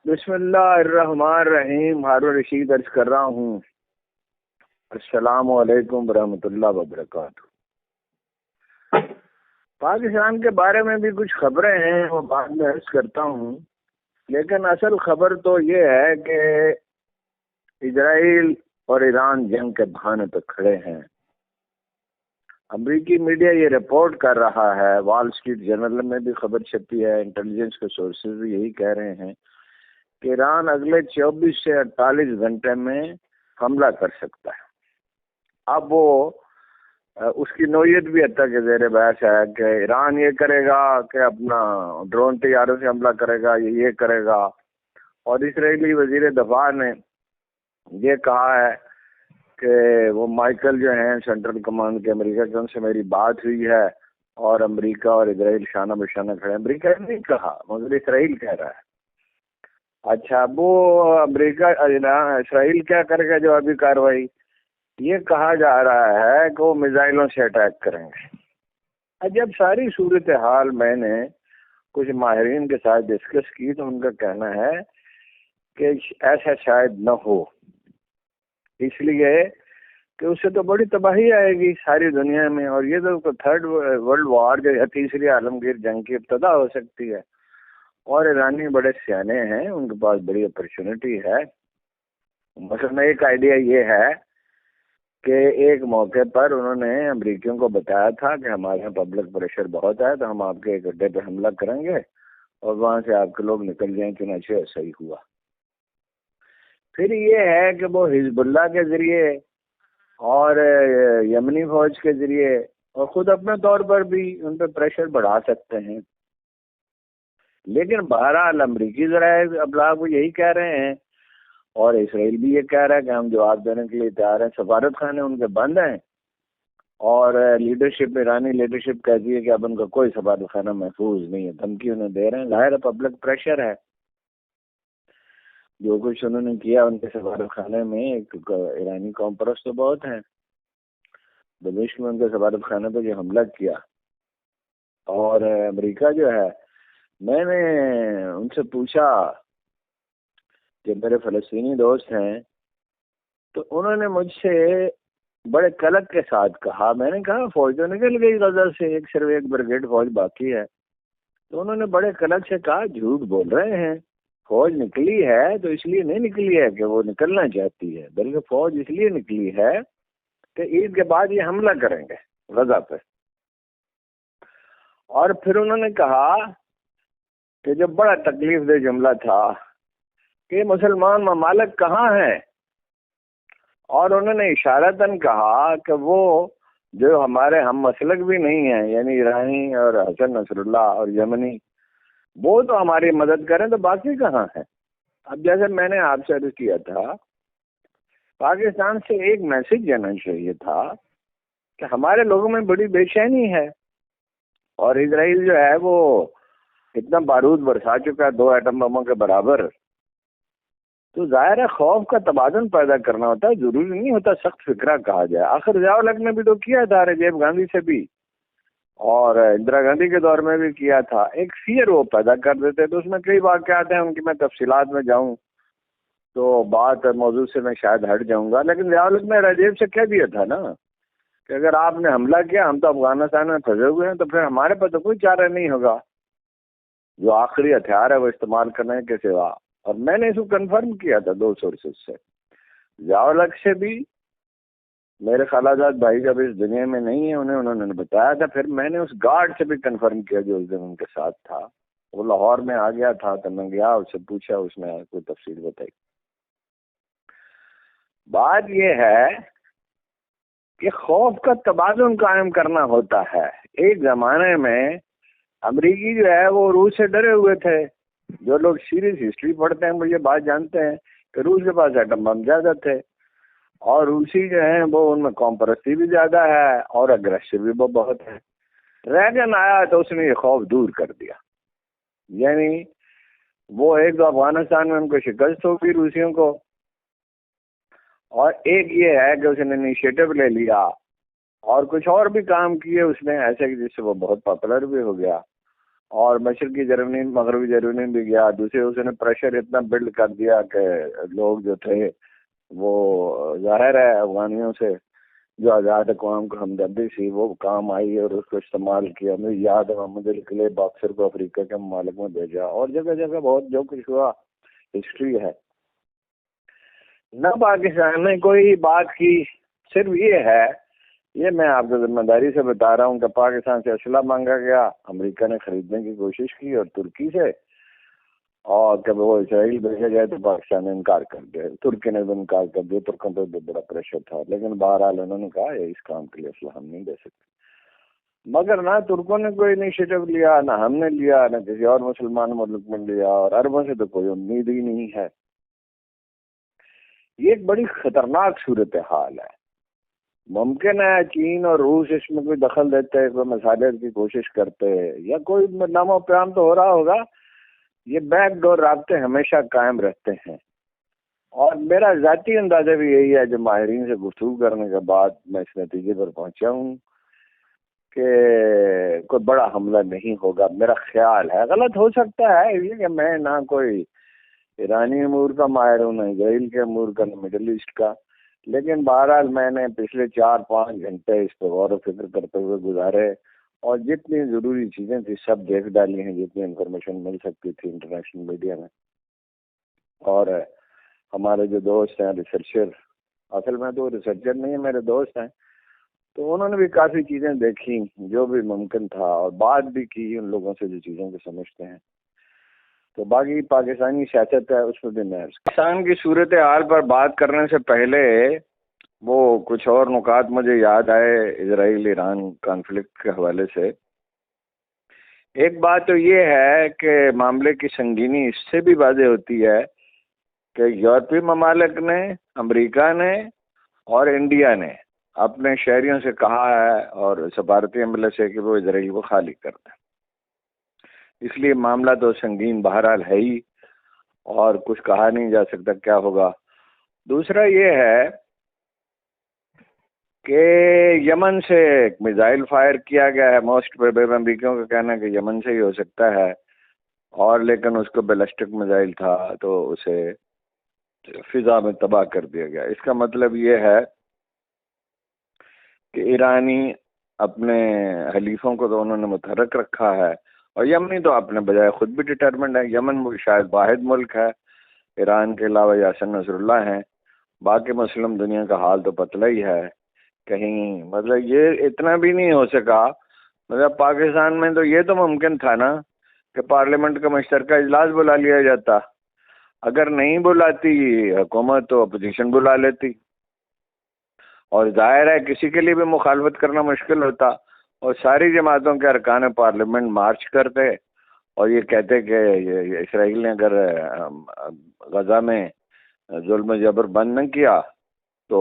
بسم اللہ الرحمن الرحیم. ہارون رشید عرض کر رہا ہوں. السلام علیکم ورحمۃ اللہ وبرکاتہ. پاکستان کے بارے میں بھی کچھ خبریں ہیں، وہ بعد میں عرض کرتا ہوں، لیکن اصل خبر تو یہ ہے کہ اسرائیل اور ایران جنگ کے بہانے پہ کھڑے ہیں. امریکی میڈیا یہ رپورٹ کر رہا ہے، وال اسٹریٹ جرنل میں بھی خبر چھپی ہے، انٹیلیجنس کے سورسز بھی یہی کہہ رہے ہیں کہ ایران اگلے 24 سے 48 گھنٹے میں حملہ کر سکتا ہے. اب وہ اس کی نوعیت بھی حد تک زیر بحث ہے کہ ایران یہ کرے گا کہ اپنا ڈرون طیاروں سے حملہ کرے گا، یہ کرے گا. اور اسرائیلی وزیر دفاع نے یہ کہا ہے کہ وہ مائیکل جو ہیں سینٹرل کمانڈ کے امریکہ کے، ان سے میری بات ہوئی ہے اور امریکہ اور اسرائیل شانہ بشانہ کھڑے. امریکہ نے نہیں کہا مگر اسرائیل کہہ رہا ہے. اچھا، وہ امریکہ اسرائیل کیا کرے گا جوابی کارروائی؟ یہ کہا جا رہا ہے کہ وہ میزائلوں سے اٹیک کریں گے. جب ساری صورتحال میں نے کچھ ماہرین کے ساتھ ڈسکس کی تو ان کا کہنا ہے کہ ایسا شاید نہ ہو، اس لیے کہ اس سے تو بڑی تباہی آئے گی ساری دنیا میں، اور یہ تو تھرڈ ورلڈ وار جو تیسری عالمگیر جنگ کی ابتدا ہو سکتی ہے. اور ایرانی بڑے سیانے ہیں، ان کے پاس بڑی اپرچونٹی ہے. مثلا ایک آئیڈیا یہ ہے کہ ایک موقع پر انہوں نے امریکیوں کو بتایا تھا کہ ہمارے یہاں پبلک پریشر بہت ہے تو ہم آپ کے ایک اڈے پہ حملہ کریں گے اور وہاں سے آپ کے لوگ نکل جائیں. چنانچہ ایسا ہی ہوا. پھر یہ ہے کہ وہ حزب اللہ کے ذریعے اور یمنی فوج کے ذریعے اور خود اپنے طور پر بھی ان پہ پریشر بڑھا سکتے ہیں. لیکن بہرحال امریکی ذرائع ابلاغ وہ یہی کہہ رہے ہیں اور اسرائیل بھی یہ کہہ رہا ہے کہ ہم جواب دینے کے لیے تیار ہیں. سفارت خانے ان کے بند ہیں اور لیڈرشپ، ایرانی لیڈرشپ کہتی ہے کہ اب ان کا کوئی سفارت خانہ محفوظ نہیں ہے. دھمکی انہیں دے رہے ہیں. ظاہر ہے پبلک پریشر ہے. جو کچھ انہوں نے کیا ان کے سفارت خانے میں، ایک ایرانی قوم پرست تو بہت ہیں، دمشق میں ان کے سفارت خانے پہ جو حملہ کیا. اور امریکہ جو ہے، میں نے ان سے پوچھا کہ میرے فلسطینی دوست ہیں، تو انہوں نے مجھ سے بڑے کلک کے ساتھ کہا، میں نے کہا فوج تو نکل گئی غزہ سے، صرف ایک بریگیڈ فوج باقی ہے. تو انہوں نے بڑے کلک سے کہا جھوٹ بول رہے ہیں، فوج نکلی ہے تو اس لیے نہیں نکلی ہے کہ وہ نکلنا چاہتی ہے، بلکہ فوج اس لیے نکلی ہے کہ عید کے بعد یہ حملہ کریں گے غزہ پہ. اور پھر انہوں نے کہا کہ جو بڑا تکلیف دہ جملہ تھا کہ مسلمان ممالک کہاں ہیں، اور انہوں نے اشارتاً کہا کہ وہ جو ہمارے ہم مسلک بھی نہیں ہیں، یعنی ایرانی اور حسن نصر اللہ اور یمنی، وہ تو ہماری مدد کریں تو باقی کہاں ہیں. اب جیسے میں نے آپ سے عرض کیا تھا، پاکستان سے ایک میسج جانا چاہیے تھا کہ ہمارے لوگوں میں بڑی بے چینی ہے اور اسرائیل جو ہے وہ اتنا بارود برسا چکا ہے 2 ایٹم بموں کے برابر. تو ظاہر ہے خوف کا تبادل پیدا کرنا ہوتا ہے، ضروری نہیں ہوتا سخت فکرہ کہا جائے. آخر ضیاء الحق نے بھی تو کیا تھا راجیو گاندھی سے بھی، اور اندرا گاندھی کے دور میں بھی کیا تھا. ایک فیئر وہ پیدا کر دیتے. تو اس میں کئی واقعات ہیں، ان کی میں تفصیلات میں جاؤں تو بات موضوع سے میں شاید ہٹ جاؤں گا. لیکن ضیاء الحق نے راجیو سے کہہ دیا تھا نا کہ اگر آپ نے حملہ کیا، ہم تو افغانستان میں پھنسے ہوئے ہیں، تو پھر ہمارے پاس تو کوئی چارہ نہیں ہوگا، جو آخری ہتھیار ہے وہ استعمال کرنے کے سوا. اور میں نے اس کو کنفرم کیا تھا 2 سورسز سے، ضیاء الحق سے بھی، میرے خالازاد بھائی جب اس دنیا میں نہیں ہیں انہوں نے بتایا تھا. پھر میں نے اس گارڈ سے بھی کنفرم کیا جو اس دن ان کے ساتھ تھا. وہ لاہور میں آ گیا تھا تو میں گیا، اس سے پوچھا، اس نے کوئی تفصیل بتائی. بات یہ ہے کہ خوف کا تبادل قائم کرنا ہوتا ہے. ایک زمانے میں امریکی جو ہے وہ روس سے ڈرے ہوئے تھے. جو لوگ سیریس ہسٹری پڑھتے ہیں وہ یہ بات جانتے ہیں کہ روس کے پاس ایٹم بم زیادہ تھے، اور روسی جو ہیں وہ ان میں قوم پرستی بھی زیادہ ہے اور اگریسو بھی وہ بہت ہے. ریگن آیا تو اس نے یہ خوف دور کر دیا. یعنی وہ ایک تو افغانستان میں ان کو شکست ہوگی روسیوں کو، اور ایک یہ ہے کہ اس نے انیشیٹو لے لیا اور کچھ اور بھی کام کیے اس نے ایسے کہ جس سے وہ بہت پاپولر بھی ہو گیا. اور مشرقی جرمنی مغربی جرمنی بھی گیا. دوسرے اس نے پریشر اتنا بلڈ کر دیا کہ لوگ جو تھے وہ ظاہر ہے افغانیوں سے جو آزاد اقوام کو ہمدردی سی وہ کام آئی اور اس کو استعمال کیا. مجھے یاد ہے محمد علی کلے باکسر کو افریقہ کے ممالک میں بھیجا اور جگہ جگہ بہت جو کچھ ہوا ہسٹری ہے. نہ پاکستان نے کوئی بات کی. صرف یہ ہے، یہ میں آپ کو ذمہ داری سے بتا رہا ہوں کہ پاکستان سے اسلحہ مانگا گیا، امریکہ نے خریدنے کی کوشش کی اور ترکی سے، اور کہ وہ اسرائیل بھیجا جائے تو پاکستان نے انکار کر دیا. ترکی نے بھی انکار کر دیا. ترکوں پہ بھی بڑا پریشر تھا، لیکن بہرحال انہوں نے کہا اس کام کے لیے اسلحہ ہم نہیں دے سکتے. مگر نہ ترکوں نے کوئی انیشیٹو لیا، نہ ہم نے لیا، نہ کسی اور مسلمان ملک نے لیا، اور عربوں سے تو کوئی امید ہی نہیں ہے. یہ ایک بڑی خطرناک صورتحال ہے. ممکن ہے چین اور روس اس میں کوئی دخل دیتے، کوئی مساعدت کی کوشش کرتے، یا کوئی نام و پیام تو ہو رہا ہوگا. یہ بیک ڈور رابطے ہمیشہ قائم رہتے ہیں، اور میرا ذاتی اندازہ بھی یہی ہے. جو ماہرین سے گفتگو کرنے کے بعد میں اس نتیجے پر پہنچا ہوں کہ کوئی بڑا حملہ نہیں ہوگا. میرا خیال ہے، غلط ہو سکتا ہے، اس لیے کہ میں نہ کوئی ایرانی امور کا ماہر ہوں، نہ اسرائیل کے امور کا، نہ مڈل ایسٹ کا. لیکن بہرحال میں نے پچھلے 4-5 گھنٹے اس پہ غور و فکر کرتے ہوئے گزارے، اور جتنی ضروری چیزیں تھی سب دیکھ ڈالی ہیں، جتنی انفارمیشن مل سکتی تھی انٹرنیشنل میڈیا میں. اور ہمارے جو دوست ہیں ریسرچر، اصل میں تو ریسرچر نہیں ہیں، میرے دوست ہیں، تو انہوں نے بھی کافی چیزیں دیکھی جو بھی ممکن تھا، اور بات بھی کی ان لوگوں سے جو چیزوں کو سمجھتے ہیں. تو باقی پاکستانی سیاست ہے، اس میں بھی میں پاکستان کی صورتحال پر بات کرنے سے پہلے وہ کچھ اور نکات مجھے یاد آئے اسرائیل ایران کانفلکٹ کے حوالے سے. ایک بات تو یہ ہے کہ معاملے کی سنگینی اس سے بھی واضح ہوتی ہے کہ یورپی ممالک نے، امریکہ نے اور انڈیا نے اپنے شہریوں سے کہا ہے اور سفارتی عملے سے کہ وہ اسرائیل کو خالی کر دیں. اس لیے معاملہ تو سنگین بہرحال ہے ہی، اور کچھ کہا نہیں جا سکتا کیا ہوگا. دوسرا یہ ہے کہ یمن سے ایک میزائل فائر کیا گیا ہے. موسٹ پروبیبل امریکیوں کا کہنا ہے کہ یمن سے ہی ہو سکتا ہے، اور لیکن اس کو بیلسٹک میزائل تھا تو اسے فضا میں تباہ کر دیا گیا. اس کا مطلب یہ ہے کہ ایرانی اپنے حلیفوں کو تو انہوں نے متحرک رکھا ہے، اور یمنی تو اپنے بجائے خود بھی ڈٹرمنڈ ہے. یمن شاید واحد ملک ہے، ایران کے علاوہ یاسر نصر اللہ ہیں. باقی مسلم دنیا کا حال تو پتلا ہی ہے. کہیں مطلب یہ اتنا بھی نہیں ہو سکا. مطلب پاکستان میں تو یہ تو ممکن تھا نا کہ پارلیمنٹ کا مشترکہ اجلاس بلا لیا جاتا. اگر نہیں بلاتی حکومت تو اپوزیشن بلا لیتی، اور ظاہر ہے کسی کے لیے بھی مخالفت کرنا مشکل ہوتا، اور ساری جماعتوں کے ارکان پارلیمنٹ مارچ کرتے اور یہ کہتے کہ اسرائیل نے اگر غزہ میں ظلم و جبر بند نہ کیا تو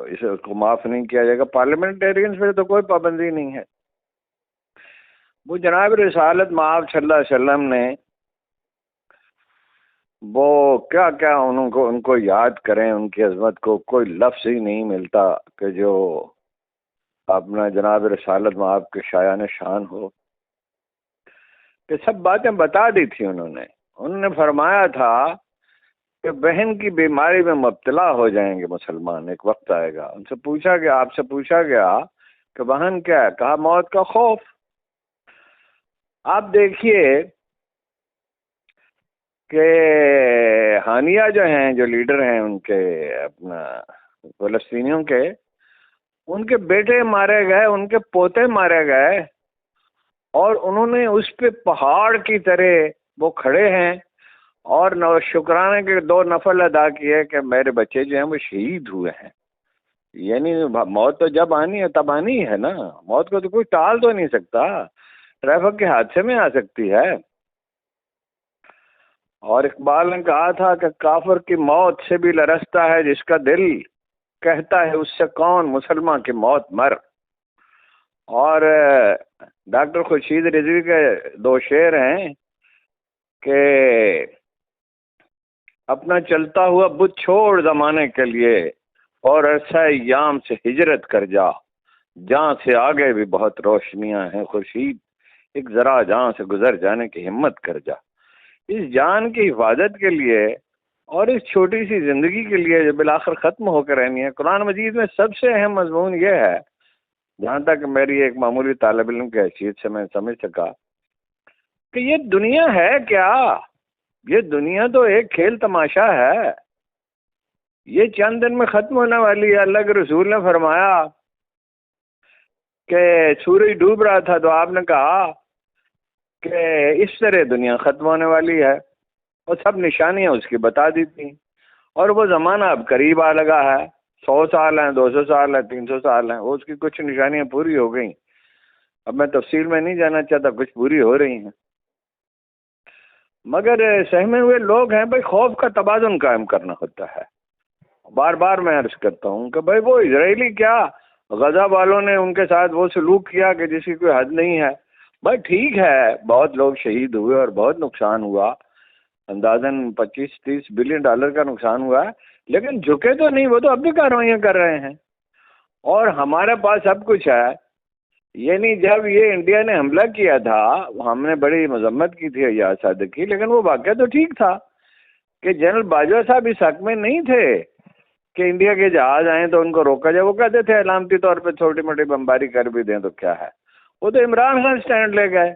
اس کو معاف نہیں کیا جائے گا. پارلیمنٹیرینز پہ تو کوئی پابندی نہیں ہے. وہ جناب رسالت مآب صلی اللہ علیہ وسلم نے وہ کیا کیا ان کو یاد کریں، ان کی عظمت کو کوئی لفظ ہی نہیں ملتا کہ جو اپنا جناب رسالت مآب کے شایان شان ہو. کہ سب باتیں بتا دی تھی انہوں نے فرمایا تھا کہ بہن کی بیماری میں مبتلا ہو جائیں گے مسلمان، ایک وقت آئے گا. ان سے پوچھا گیا، آپ سے پوچھا گیا کہ بہن کیا ہے؟ کہا موت کا خوف. آپ دیکھیے کہ ہانیہ جو ہیں، جو لیڈر ہیں ان کے اپنا فلسطینیوں کے، ان کے بیٹے مارے گئے، ان کے پوتے مارے گئے، اور انہوں نے اس پہ پہاڑ کی طرح وہ کھڑے ہیں اور شکرانے کے 2 نفل ادا کیے کہ میرے بچے جو ہیں وہ شہید ہوئے ہیں. یعنی موت تو جب آنی ہے تب آنی ہے نا، موت کو تو کوئی ٹال تو نہیں سکتا، ٹریفک کے حادثے میں آ سکتی ہے. اور اقبال نے کہا تھا کہ کافر کی موت سے بھی لرزتا ہے جس کا دل، کہتا ہے اس سے کون مسلمان کی موت مر. اور ڈاکٹر خورشید رضوی کے 2 شعر ہیں کہ اپنا چلتا ہوا بت چھوڑ زمانے کے لیے، اور عرصہ ایام سے ہجرت کر جا، جہاں سے آگے بھی بہت روشنیاں ہیں خورشید، ایک ذرا جان سے گزر جانے کی ہمت کر جا. اس جان کی حفاظت کے لیے اور اس چھوٹی سی زندگی کے لیے جو بالآخر ختم ہو کر رہنی ہے، قرآن مجید میں سب سے اہم مضمون یہ ہے، جہاں تک میری ایک معمولی طالب علم کی حیثیت سے میں سمجھ سکا، کہ یہ دنیا ہے کیا؟ یہ دنیا تو ایک کھیل تماشا ہے، یہ چند دن میں ختم ہونے والی ہے. اللہ کے رسول نے فرمایا کہ سورج ڈوب رہا تھا تو آپ نے کہا کہ اس طرح دنیا ختم ہونے والی ہے، اور سب نشانیاں اس کی بتا دی تھیں. اور وہ زمانہ اب قریب آ لگا ہے، 100 سال ہیں، 200 سال ہیں، 300 سال ہیں، وہ اس کی کچھ نشانیاں پوری ہو گئیں. اب میں تفصیل میں نہیں جانا چاہتا، کچھ پوری ہو رہی ہیں. مگر سہمے ہوئے لوگ ہیں بھائی، خوف کا توازن قائم کرنا ہوتا ہے. بار بار میں عرض کرتا ہوں کہ بھائی وہ اسرائیلی کیا غزہ والوں نے ان کے ساتھ وہ سلوک کیا کہ جس کی کوئی حد نہیں ہے. بھائی ٹھیک ہے، بہت لوگ شہید ہوئے اور بہت نقصان ہوا، اندازاً 25-30 بلین ڈالر کا نقصان ہوا ہے، لیکن جھکے تو نہیں، وہ تو اب بھی کارروائیاں کر رہے ہیں. اور ہمارے پاس سب کچھ ہے. یعنی جب یہ انڈیا نے حملہ کیا تھا، ہم نے بڑی مذمت کی تھی ایاز صادق کی، لیکن وہ واقعہ تو ٹھیک تھا کہ جنرل باجوہ صاحب اس حق میں نہیں تھے کہ انڈیا کے جہاز آئیں تو ان کو روکا جائے. وہ کہتے تھے علامتی طور پہ چھوٹی موٹی بمباری کر بھی دیں تو کیا ہے. وہ تو عمران خان سٹینڈ لے گئے،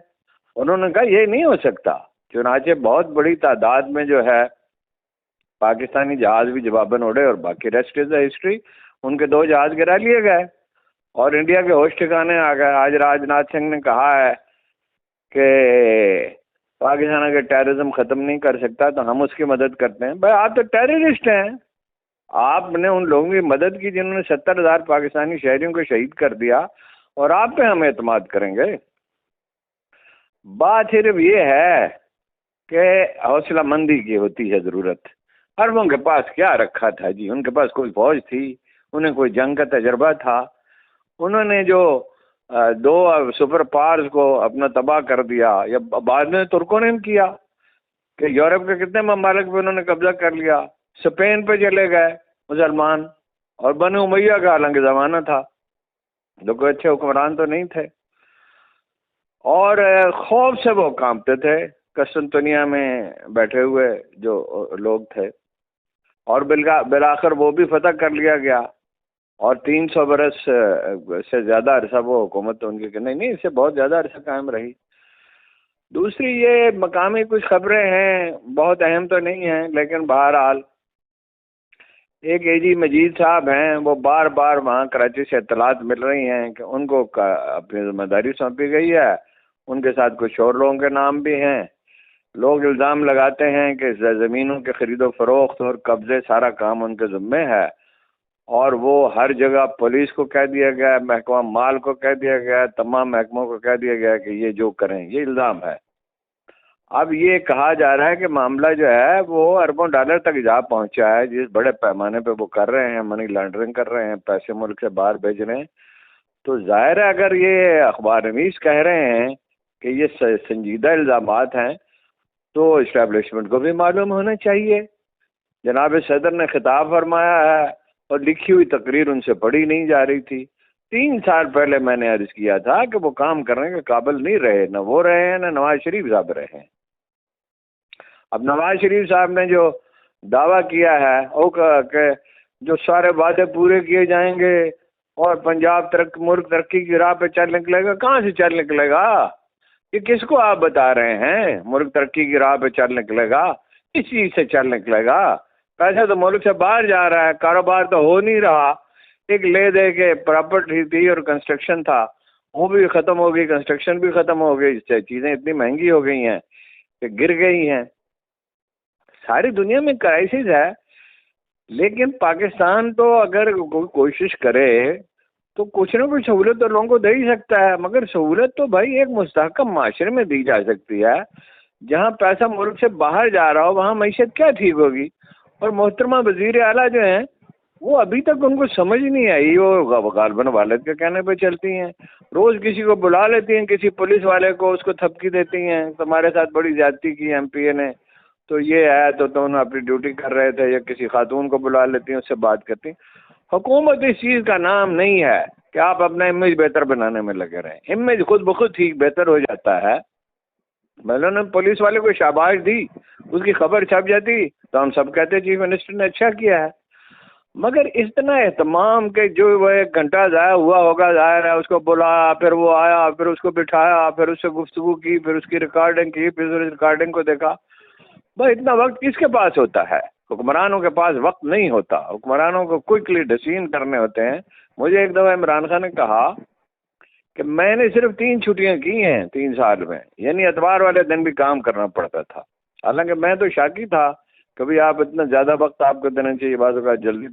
انہوں نے کہا یہ نہیں ہو سکتا. چنانچہ بہت بڑی تعداد میں جو ہے پاکستانی جہاز بھی جواباً اڑے، اور باقی ریسٹ از دا ہسٹری. ان کے 2 جہاز گرا لیے گئے اور انڈیا کے ہوش ٹھکانے آ گئے. آج راجناتھ سنگھ نے کہا ہے کہ پاکستان اگر ٹیررزم ختم نہیں کر سکتا تو ہم اس کی مدد کرتے ہیں. بھائی آپ تو ٹیررسٹ ہیں، آپ نے ان لوگوں کی مدد کی جنہوں نے 70,000 پاکستانی شہریوں کو شہید کر دیا، اور آپ پہ ہم اعتماد کریں گے؟ بات صرف یہ ہے کہ حوصلہ مندی کی ہوتی ہے ضرورت. عربوں کے پاس کیا رکھا تھا جی؟ ان کے پاس کوئی فوج تھی، انہیں کوئی جنگ کا تجربہ تھا. انہوں نے جو 2 سپر پاورز کو اپنا تباہ کر دیا، یا بعد میں ترکوں نے کیا کہ یورپ کے کتنے ممالک پہ انہوں نے قبضہ کر لیا. اسپین پہ چلے گئے مسلمان، اور بنو امیہ کا حالانکہ زمانہ تھا، جو کوئی اچھے حکمران تو نہیں تھے، اور خوف سے وہ کانپتے تھے قسطنطنیہ میں بیٹھے ہوئے جو لوگ تھے. اور بالآخر وہ بھی فتح کر لیا گیا، اور 300 برس سے زیادہ عرصہ وہ حکومت ان کی نہیں اس سے بہت زیادہ عرصہ قائم رہی. دوسری یہ مقامی کچھ خبریں ہیں، بہت اہم تو نہیں ہیں، لیکن بہرحال ایک اے جی مجید صاحب ہیں، وہ بار بار وہاں کراچی سے اطلاعات مل رہی ہیں کہ ان کو اپنی ذمہ داری سونپی گئی ہے. ان کے ساتھ کچھ اور لوگوں کے نام بھی ہیں. لوگ الزام لگاتے ہیں کہ زمینوں کے خرید و فروخت اور قبضے سارا کام ان کے ذمے ہے، اور وہ ہر جگہ پولیس کو کہہ دیا گیا، محکمہ مال کو کہہ دیا گیا، تمام محکموں کو کہہ دیا گیا کہ یہ جو کریں. یہ الزام ہے. اب یہ کہا جا رہا ہے کہ معاملہ جو ہے وہ اربوں ڈالر تک جا پہنچا ہے، جس بڑے پیمانے پہ وہ کر رہے ہیں، منی لانڈرنگ کر رہے ہیں، پیسے ملک سے باہر بھیج رہے ہیں. تو ظاہر ہے اگر یہ اخبار نویس کہہ رہے ہیں کہ یہ سنجیدہ الزامات ہیں تو اسٹیبلشمنٹ کو بھی معلوم ہونا چاہیے. جناب صدر نے خطاب فرمایا ہے اور لکھی ہوئی تقریر ان سے پڑھی نہیں جا رہی تھی. 3 سال پہلے میں نے عرض کیا تھا کہ وہ کام کرنے کے قابل نہیں رہے، نہ وہ رہے ہیں نہ نواز شریف صاحب رہے ہیں. اب نواز شریف صاحب نے جو دعویٰ کیا ہے وہ کہ جو سارے وعدے پورے کیے جائیں گے اور پنجاب ملک ترقی کی راہ پہ چل نکلے گا، کہاں سے چل نکلے گا؟ یہ کس کو آپ بتا رہے ہیں ملک ترقی کی راہ پہ چل نکلے گا؟ کس چیز سے چل نکلے گا؟ پیسہ تو ملک سے باہر جا رہا ہے، کاروبار تو ہو نہیں رہا. ایک لے دے کے پراپرٹی تھی اور کنسٹرکشن تھا، وہ بھی ختم ہو گئی، کنسٹرکشن بھی ختم ہو گئی، چیزیں اتنی مہنگی ہو گئی ہیں کہ گر گئی ہیں. ساری دنیا میں کرائسس ہے، لیکن پاکستان تو اگر کوئی کوشش کرے تو کچھ نہ کچھ سہولت تو لوگوں کو دے ہی سکتا ہے. مگر سہولت تو بھائی ایک مستحکم معاشرے میں دی جا سکتی ہے. جہاں پیسہ ملک سے باہر جا رہا ہو وہاں معیشت کیا ٹھیک ہوگی؟ اور محترمہ وزیر اعلیٰ جو ہیں وہ ابھی تک ان کو سمجھ نہیں آئی، وہ غالباً والد کے کہنے پہ چلتی ہیں. روز کسی کو بلا لیتی ہیں، کسی پولیس والے کو، اس کو تھپکی دیتی ہیں تمہارے ساتھ بڑی زیادتی کی ایم پی اے نے تو یہ ہے، تو تم اپنی ڈیوٹی کر رہے تھے. یا کسی خاتون کو بلا لیتی ہیں، اس سے بات کرتی ہیں. حکومت اس چیز کا نام نہیں ہے کہ آپ اپنا امیج بہتر بنانے میں لگے رہیں. امیج خود بخود ٹھیک بہتر ہو جاتا ہے. میں نے پولیس والے کو شاباش دی، اس کی خبر چھپ جاتی تو ہم سب کہتے چیف منسٹر نے اچھا کیا ہے. مگر اتنا اہتمام کہ جو وہ 1 گھنٹہ ضائع ہوا ہوگا، ظاہر ہے اس کو بلایا، پھر وہ آیا، پھر اس کو بٹھایا، پھر اس سے گفتگو کی، پھر اس کی ریکارڈنگ کی، پھر اس ریکارڈنگ کو دیکھا. بھائی اتنا وقت کس کے پاس ہوتا ہے؟ حکمرانوں کے پاس وقت نہیں ہوتا. حکمرانوں کو کوئکلی ڈسیزن کرنے ہوتے ہیں. مجھے ایک دفعہ عمران خان نے کہا کہ میں نے صرف 3 چھٹیاں کی ہیں 3 سال میں، یعنی اتوار والے دن بھی کام کرنا پڑتا تھا. حالانکہ میں تو شاکی تھا، کبھی آپ اتنا زیادہ وقت آپ کو دینا چاہیے، بعض اوقات جلدی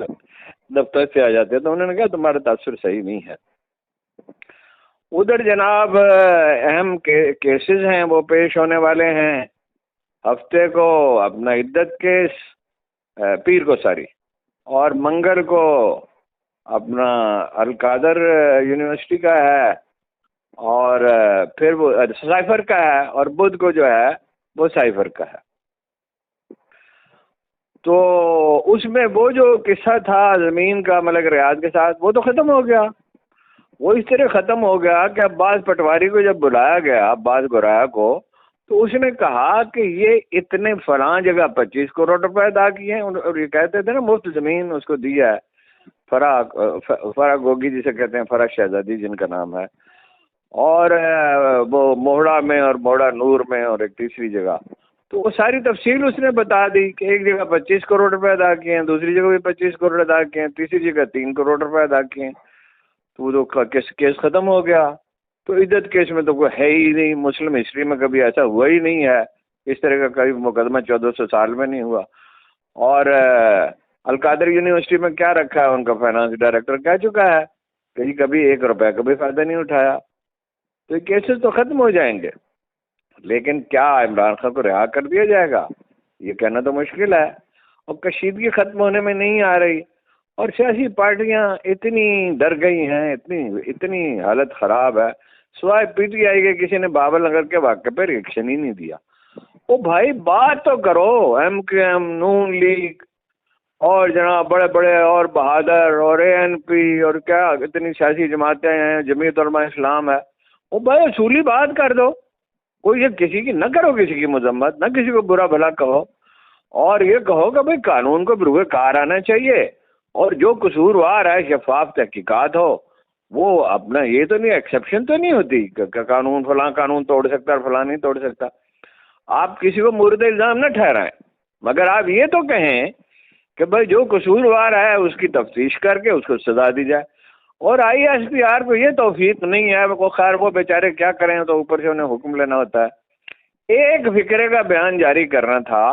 دفتر سے آ جاتے. تو انہوں نے کہا تمہارا تاثر صحیح نہیں ہے. ادھر جناب اہم کیسز ہیں وہ پیش ہونے والے ہیں. ہفتے کو اپنا عدت کیس، پیر کو ساری، اور منگل کو اپنا القادر یونیورسٹی کا ہے، اور پھر وہ سائفر کا ہے، اور بدھ کو جو ہے وہ سائفر کا ہے. تو اس میں وہ جو قصہ تھا زمین کا ملک ریاض کے ساتھ، وہ تو ختم ہو گیا. وہ اس طرح ختم ہو گیا کہ عباس پٹواری کو جب بلایا گیا، عباس گورایا کو، تو اس نے کہا کہ یہ اتنے فلاں جگہ 25 کروڑ روپے ادا کیے ہیں. اور یہ کہتے تھے نا مفت زمین اس کو دی ہے فرا گوگی جسے کہتے ہیں، فرا شہزادی جن کا نام ہے، اور وہ موہڑا میں اور موہڑا نور میں، اور ایک تیسری جگہ. تو وہ ساری تفصیل اس نے بتا دی کہ ایک جگہ 25 کروڑ روپے ادا کیے ہیں، دوسری جگہ بھی 25 کروڑ ادا کیے ہیں، تیسری جگہ 3 کروڑ روپے ادا کیے ہیں. تو وہ کیس ختم ہو گیا. تو عدت کیس میں تو کوئی ہے ہی نہیں، مسلم ہسٹری میں کبھی ایسا ہوا ہی نہیں ہے. اس طرح کا کوئی مقدمہ 1400 سال میں نہیں ہوا. اور القادر یونیورسٹی میں کیا رکھا ہے ان کا فائنانس ڈائریکٹر کہہ چکا ہے کہ جی کبھی 1 روپے کا بھی فائدہ نہیں اٹھایا. تو یہ کیسز تو ختم ہو جائیں گے، لیکن کیا عمران خان کو رہا کر دیا جائے گا؟ یہ کہنا تو مشکل ہے. اور کشیدگی ختم ہونے میں نہیں آ رہی، اور سیاسی پارٹیاں اتنی ڈر گئی ہیں، اتنی حالت خراب ہے. سوائے پی ٹی آئی کے کسی نے بابل نگر کے واقعے پہ ریئیکشن ہی نہیں دیا. او بھائی بات تو کرو. ایم کیو ایم، نون لیگ، اور جناب بڑے بڑے اور بہادر، اور اے این پی، اور کیا اتنی سیاسی جماعتیں ہیں، جمعیت علماء اسلام ہے. او بھائی اصولی بات کر دو. کوئی یہ کسی کی نہ کرو، کسی کی مذمت، نہ کسی کو برا بھلا کہو، اور یہ کہو کہ بھائی قانون کو بروئے کار آنا چاہیے، اور جو قصوروار ہے شفاف تحقیقات ہو. وہ اپنا یہ تو نہیں، ایکسیپشن تو نہیں ہوتی کہ قانون فلاں قانون توڑ سکتا اور فلاں نہیں توڑ سکتا. آپ کسی کو مورد الزام نہ ٹھہرائیں، مگر آپ یہ تو کہیں کہ بھائی جو قصوروار ہے اس کی تفتیش کر کے اس کو سزا دی جائے. اور آئی ایس پی آر کو یہ توفیق نہیں ہے. وہ خیر وہ بیچارے کیا کریں، تو اوپر سے انہیں حکم لینا ہوتا ہے. ایک فکرے کا بیان جاری کرنا تھا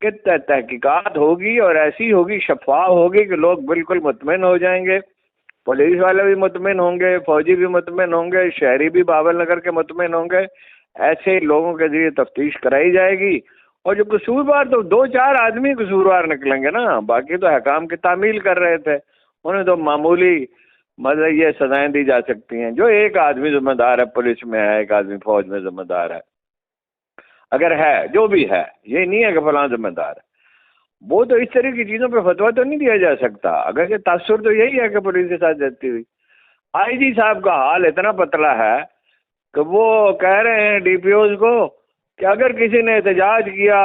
کہ تحقیقات ہوگی اور ایسی ہوگی، شفاف ہوگی کہ لوگ بالکل مطمئن ہو جائیں گے. پولیس والے بھی مطمئن ہوں گے، فوجی بھی مطمئن ہوں گے، شہری بھی بابل نگر کے مطمئن ہوں گے. ایسے لوگوں کے ذریعے تفتیش کرائی جائے گی. اور جو قصوروار تو 2-4 آدمی قصوروار نکلیں گے نا، باقی تو حکام کی تعمیل کر رہے تھے. انہیں تو معمولی مطلب یہ سزائیں دی جا سکتی ہیں. جو ایک آدمی ذمہ دار ہے، پولیس میں ہے، ایک آدمی فوج میں ذمہ دار ہے، اگر ہے، جو بھی ہے، یہ نہیں ہے کہ فلاں ذمہ دار ہے. وہ تو اس طرح کی چیزوں پہ فتویٰ تو نہیں دیا جا سکتا. اگر یہ تاثر تو یہی ہے کہ پولیس کے ساتھ جاتی ہوئی. آئی جی صاحب کا حال اتنا پتلا ہے کہ وہ کہہ رہے ہیں ڈی پی اوز کو کہ اگر کسی نے احتجاج کیا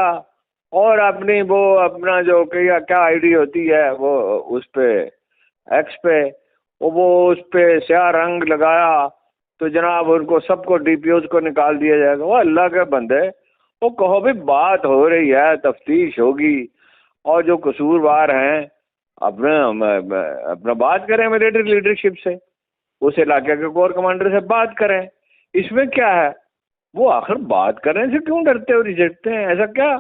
اور اپنا جو کیا آئی ڈی ہوتی ہے وہ اس پہ ایکس پہ وہ اس پہ سیاہ رنگ لگایا تو جناب ان کو سب کو ڈی پی اوز کو نکال دیا جائے گا. وہ اللہ کے بندے، وہ کہو بھی بات ہو رہی ہے، تفتیش ہوگی، اور جو قصوروار ہیں اپنا بات کریں ملٹری لیڈرشپ سے، اس علاقے کے کور کمانڈر سے بات کریں. اس میں کیا ہے؟ وہ آخر بات کرنے سے کیوں ڈرتے اور رجھتے ہیں؟ ایسا کیا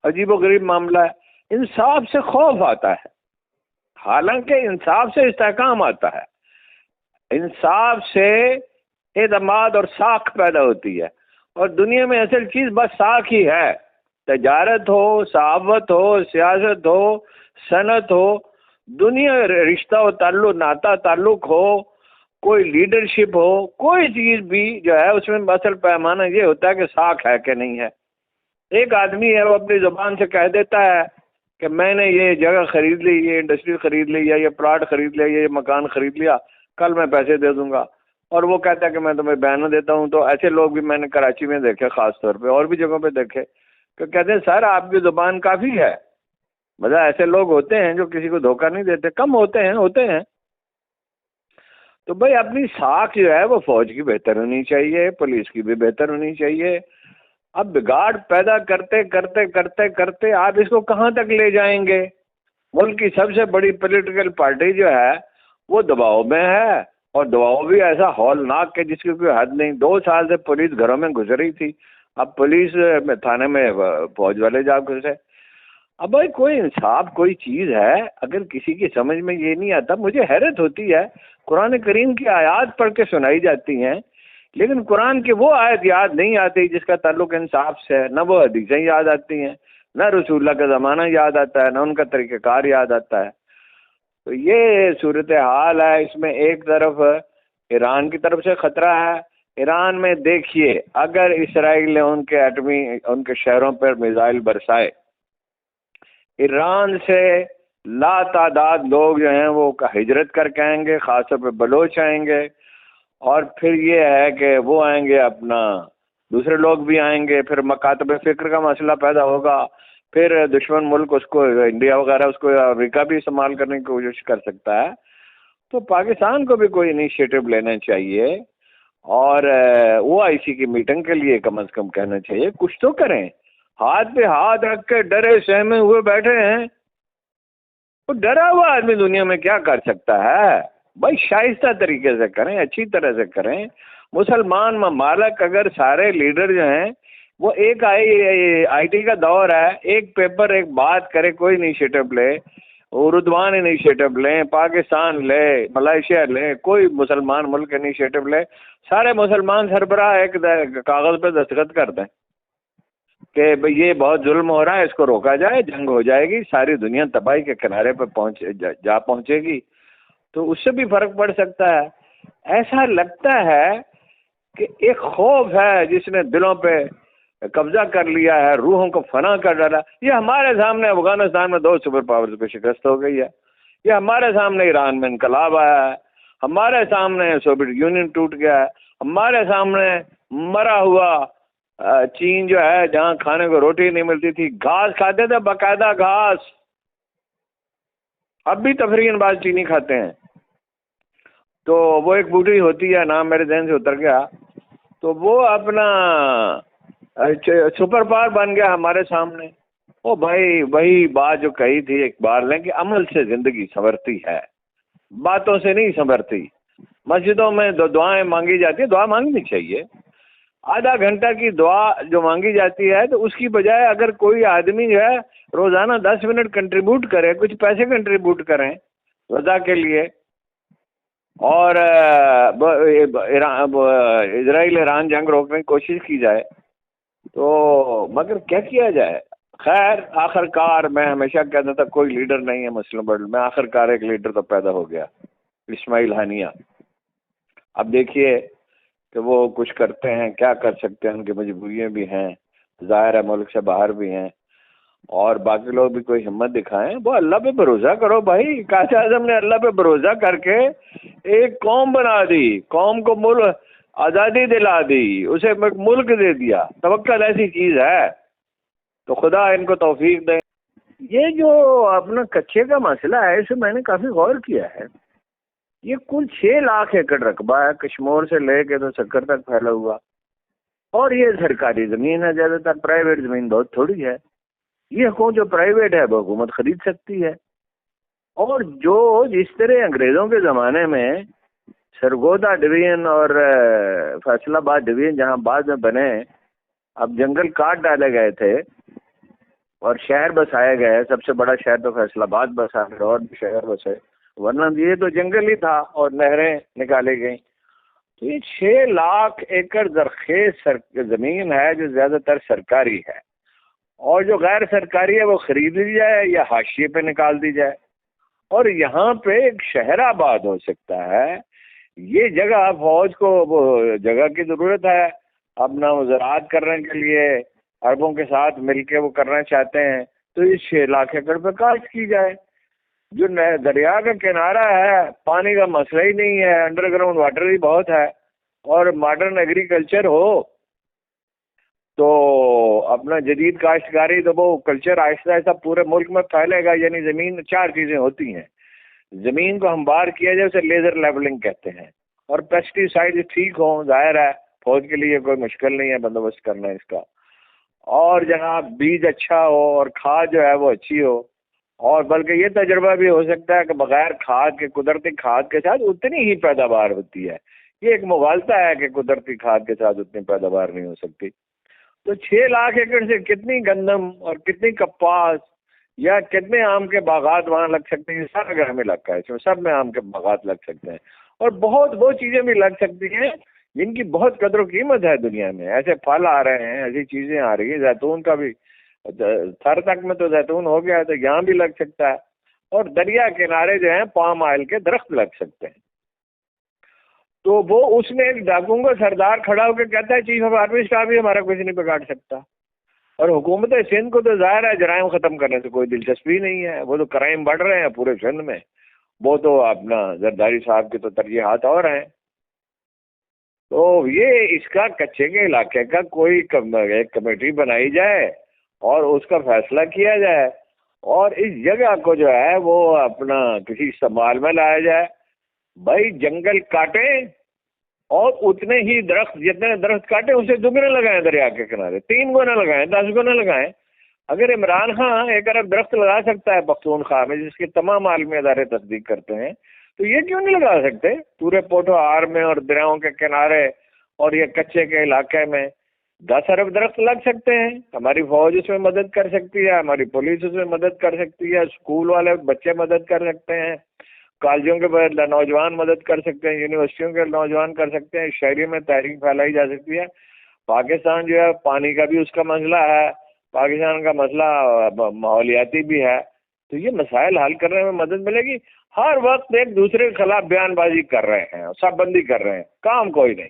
عجیب و غریب معاملہ ہے؟ انصاف سے خوف آتا ہے، حالانکہ انصاف سے استحکام آتا ہے. انصاف سے اعتماد اور ساکھ پیدا ہوتی ہے. اور دنیا میں اصل چیز بس ساکھ ہی ہے. تجارت ہو، صحافت ہو، سیاست ہو، صنعت ہو، دنیا رشتہ و تعلق، ناتا تعلق ہو، کوئی لیڈرشپ ہو، کوئی چیز بھی جو ہے اس میں اصل پیمانہ یہ ہوتا ہے کہ ساکھ ہے کہ نہیں ہے. ایک آدمی ہے وہ اپنی زبان سے کہہ دیتا ہے کہ میں نے یہ جگہ خرید لی، یہ انڈسٹری خرید لی، یا یہ پلاٹ خرید لیا، یہ مکان خرید لیا، کل میں پیسے دے دوں گا، اور وہ کہتا ہے کہ میں تمہیں بیان دیتا ہوں. تو ایسے لوگ بھی میں نے کراچی میں دیکھے، خاص طور پہ اور بھی جگہوں پہ دیکھے، کہ کہتے ہیں سر آپ کی زبان کافی ہے. مطلب ایسے لوگ ہوتے ہیں جو کسی کو دھوکہ نہیں دیتے، کم ہوتے ہیں. تو بھائی اپنی ساکھ جو ہے وہ فوج کی بہتر ہونی چاہیے، پولیس کی بھی بہتر ہونی چاہیے. اب بگاڑ پیدا کرتے کرتے کرتے کرتے آپ اس کو کہاں تک لے جائیں گے؟ ملک کی سب سے بڑی پولیٹیکل پارٹی جو ہے وہ دباؤ میں ہے، اور دباؤ بھی ایسا ہولناک کہ جس کی کوئی حد نہیں. 2 سال سے پولیس گھروں میں گھس رہی تھی، اب پولیس تھانے میں فوج والے جا گھسے. اب بھائی کوئی انصاف کوئی چیز ہے؟ اگر کسی کی سمجھ میں یہ نہیں آتا، مجھے حیرت ہوتی ہے. قرآن کریم کی آیات پڑھ کے سنائی جاتی ہیں، لیکن قرآن کی وہ آیت یاد نہیں آتی جس کا تعلق انصاف سے ہے. نہ وہ حدیثیں یاد آتی ہیں، نہ رسول اللہ کا زمانہ یاد آتا ہے، نہ ان کا طریقہ کار یاد آتا ہے. تو یہ صورتحال ہے. اس میں ایک طرف ایران کی طرف سے خطرہ ہے. ایران میں دیکھیے، اگر اسرائیل نے ان کے شہروں پر میزائل برسائے، ایران سے لا تعداد لوگ جو ہیں وہ ہجرت کر کے آئیں گے، خاص طور پہ بلوچ آئیں گے. اور پھر یہ ہے کہ وہ آئیں گے، اپنا دوسرے لوگ بھی آئیں گے، پھر مکاتب فکر کا مسئلہ پیدا ہوگا. پھر دشمن ملک اس کو، انڈیا وغیرہ اس کو، امریکہ بھی استعمال کرنے کی کوشش کر سکتا ہے. تو پاکستان کو بھی کوئی انیشیٹو لینا چاہیے، اور او آئی سی کی میٹنگ کے لیے کم از کم کہنا چاہیے کچھ تو کریں. ہاتھ پہ ہاتھ رکھ کے ڈرے سہمے ہوئے بیٹھے ہیں. وہ ڈرا ہوا آدمی دنیا میں کیا کر سکتا ہے؟ بھائی شائستہ طریقے سے کریں، اچھی طرح سے کریں. مسلمان ممالک اگر سارے لیڈر جو ہیں وہ ایک آئی ٹی کا دور ہے، ایک پیپر ایک بات کرے، کوئی انیشیٹو لے، اردوان انیشیٹو لیں، پاکستان لے، ملائیشیا لے، کوئی مسلمان ملک انیشیٹو لے، سارے مسلمان سربراہ ایک کاغذ پہ دستخط کر دیں کہ بھئی یہ بہت ظلم ہو رہا ہے، اس کو روکا جائے، جنگ ہو جائے گی، ساری دنیا تباہی کے کنارے پہ پہنچے گی. تو اس سے بھی فرق پڑ سکتا ہے. ایسا لگتا ہے کہ ایک خوف ہے جس نے دلوں پہ قبضہ کر لیا ہے، روحوں کو فنا کر ڈالا. یہ ہمارے سامنے افغانستان میں 2 سپر پاورز کو شکست ہو گئی ہے، یہ ہمارے سامنے ایران میں انقلاب آیا ہے، ہمارے سامنے سوویت یونین ٹوٹ گیا ہے، ہمارے سامنے مرا ہوا چین جو ہے، جہاں کھانے کو روٹی نہیں ملتی تھی، گھاس کھاتے تھے، باقاعدہ گھاس. اب بھی تفریح باز چینی کھاتے ہیں. تو وہ ایک بوڑھی ہوتی ہے، نام میرے ذہن سے اتر گیا، تو وہ اپنا سپر پاور بن گیا ہمارے سامنے. او بھائی وہی بات جو کہی تھی اقبال نے کہ عمل سے زندگی سنورتی ہے، باتوں سے نہیں سنورتی. مسجدوں میں دعائیں مانگی جاتی ہیں، دعا مانگنی چاہیے. آدھا گھنٹہ کی دعا جو مانگی جاتی ہے، تو اس کی بجائے اگر کوئی آدمی جو ہے روزانہ 10 منٹ کنٹریبیوٹ کرے، کچھ پیسے کنٹریبیوٹ کریں رضا کے لیے، اور اسرائیل ایران جنگ روکنے کی کوشش کی جائے، تو مگر کیا کیا جائے؟ خیر آخر کار میں ہمیشہ کہتا تھا کوئی لیڈر نہیں ہے مسلم ورلڈ میں، آخر کار ایک لیڈر تو پیدا ہو گیا، اسماعیل ہانیہ. اب دیکھیے کہ وہ کچھ کرتے ہیں، کیا کر سکتے ہیں، ان کی مجبوریاں بھی ہیں، ظاہر ہے ملک سے باہر بھی ہیں، اور باقی لوگ بھی کوئی ہمت دکھائیں. وہ اللہ پہ بھروسہ کرو بھائی. قائد اعظم نے اللہ پہ بھروسہ کر کے ایک قوم بنا دی، قوم کو ملک آزادی دلا دی، اسے ملک دے دیا. توکل ایسی چیز ہے، تو خدا ان کو توفیق دے. یہ جو اپنا کچھے کا مسئلہ ہے، اسے میں نے کافی غور کیا ہے. یہ کل 6 لاکھ ایکڑ رقبہ ہے، کشمور سے لے کے تو سکر تک پھیلا ہوا، اور یہ سرکاری زمین ہے، زیادہ تر پرائیویٹ زمین بہت تھوڑی ہے. یہ جو پرائیویٹ ہے وہ حکومت خرید سکتی ہے. اور جو جس طرح انگریزوں کے زمانے میں سرگودا ڈویژن اور فیصل آباد ڈویژن جہاں بعد میں بنے، اب جنگل کاٹ ڈالے گئے تھے اور شہر بسائے گئے. سب سے بڑا شہر تو فیصل آباد بسا گیا، اور بھی شہر بسے، ورنہ یہ تو جنگل ہی تھا اور نہریں نکالی گئیں. تو یہ 6 لاکھ ایکڑ زرخیز زمین ہے جو زیادہ تر سرکاری ہے، اور جو غیر سرکاری ہے وہ خرید لی جائے یا حاشیے پہ نکال دی جائے، اور یہاں پہ ایک شہر آباد ہو سکتا ہے. یہ جگہ فوج کو وہ جگہ کی ضرورت ہے اپنا زراعت کرنے کے لیے، عربوں کے ساتھ مل کے وہ کرنا چاہتے ہیں، تو اس 6 لاکھ ایکڑ پہ کاشت کی جائے. جو دریا کا کنارہ ہے پانی کا مسئلہ ہی نہیں ہے، انڈر گراؤنڈ واٹر بھی بہت ہے، اور ماڈرن ایگریکلچر ہو تو اپنا جدید کاشتکاری، تو وہ کلچر آہستہ آہستہ پورے ملک میں پھیلے گا. یعنی زمین، چار چیزیں ہوتی ہیں. زمین کو ہموار کیا جائے، اسے لیزر لیبلنگ کہتے ہیں، اور پیسٹی سائڈ ٹھیک ہوں، ظاہر ہے فوج کے لیے کوئی مشکل نہیں ہے بندوبست کرنا اس کا، اور جناب بیج اچھا ہو اور کھاد جو ہے وہ اچھی ہو. اور بلکہ یہ تجربہ بھی ہو سکتا ہے کہ بغیر کھاد کے، قدرتی کھاد کے ساتھ اتنی ہی پیداوار ہوتی ہے. یہ ایک مغالطہ ہے کہ قدرتی کھاد کے ساتھ اتنی پیداوار نہیں ہو سکتی. تو 6 لاکھ ایکڑ سے کتنی گندم اور کتنی کپاس یا کتنے آم کے باغات وہاں لگ سکتے ہیں. سارا گرم علاقہ ہے، اس میں سب میں آم کے باغات لگ سکتے ہیں، اور بہت وہ چیزیں بھی لگ سکتی ہیں جن کی بہت قدر و قیمت ہے دنیا میں. ایسے پھل آ رہے ہیں، ایسی چیزیں آ رہی ہیں، زیتون کا بھی تھر تک میں تو زیتون ہو گیا ہے، تو یہاں بھی لگ سکتا ہے. اور دریا کنارے جو ہیں پام آئل کے درخت لگ سکتے ہیں. تو وہ اس میں ایک ڈاکوں کا سردار کھڑا ہو کے کہتا ہے چیف آف آرمی اسٹاف بھی ہمارا کچھ نہیں بگاڑ سکتا. اور حکومت سندھ کو تو ظاہر ہے جرائم ختم کرنے سے کوئی دلچسپی نہیں ہے، وہ تو کرائم بڑھ رہے ہیں پورے سندھ میں. وہ تو اپنا زرداری صاحب کے تو ترجیحات اور ہیں. تو یہ اس کا کچے کے علاقے کا کوئی ایک کمیٹی بنائی جائے اور اس کا فیصلہ کیا جائے، اور اس جگہ کو جو ہے وہ اپنا کسی استعمال میں لایا جائے. بھائی جنگل کاٹیں اور اتنے ہی درخت، جتنے درخت کاٹیں اسے دگنے لگائیں، دریا کے کنارے 3 گنا لگائیں، 10 گنا لگائیں. اگر عمران خان 1 ارب درخت لگا سکتا ہے پختونخوا میں، جس کی تمام عالمی ادارے تصدیق کرتے ہیں، تو یہ کیوں نہیں لگا سکتے پورے پوٹھوہار میں اور دریاؤں کے کنارے اور یہ کچے کے علاقے میں؟ 10 ارب درخت لگ سکتے ہیں. ہماری فوج اس میں مدد کر سکتی ہے، ہماری پولیس اس میں مدد کر سکتی ہے، اسکول والے بچے مدد کر سکتے ہیں، کالجوں کے نوجوان مدد کر سکتے ہیں، یونیورسٹیوں کے نوجوان کر سکتے ہیں، شہری میں تحریک پھیلائی جا سکتی ہے. پاکستان جو ہے پانی کا بھی اس کا مسئلہ ہے، پاکستان کا مسئلہ ماحولیاتی بھی ہے. تو یہ مسائل حل کرنے میں مدد ملے گی. ہر وقت ایک دوسرے کے خلاف بیان بازی کر رہے ہیں، سب بندی کر رہے ہیں، کام کوئی نہیں.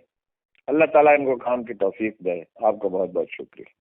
اللہ تعالیٰ ان کو کام کی توفیق دے. آپ کو بہت بہت شکریہ.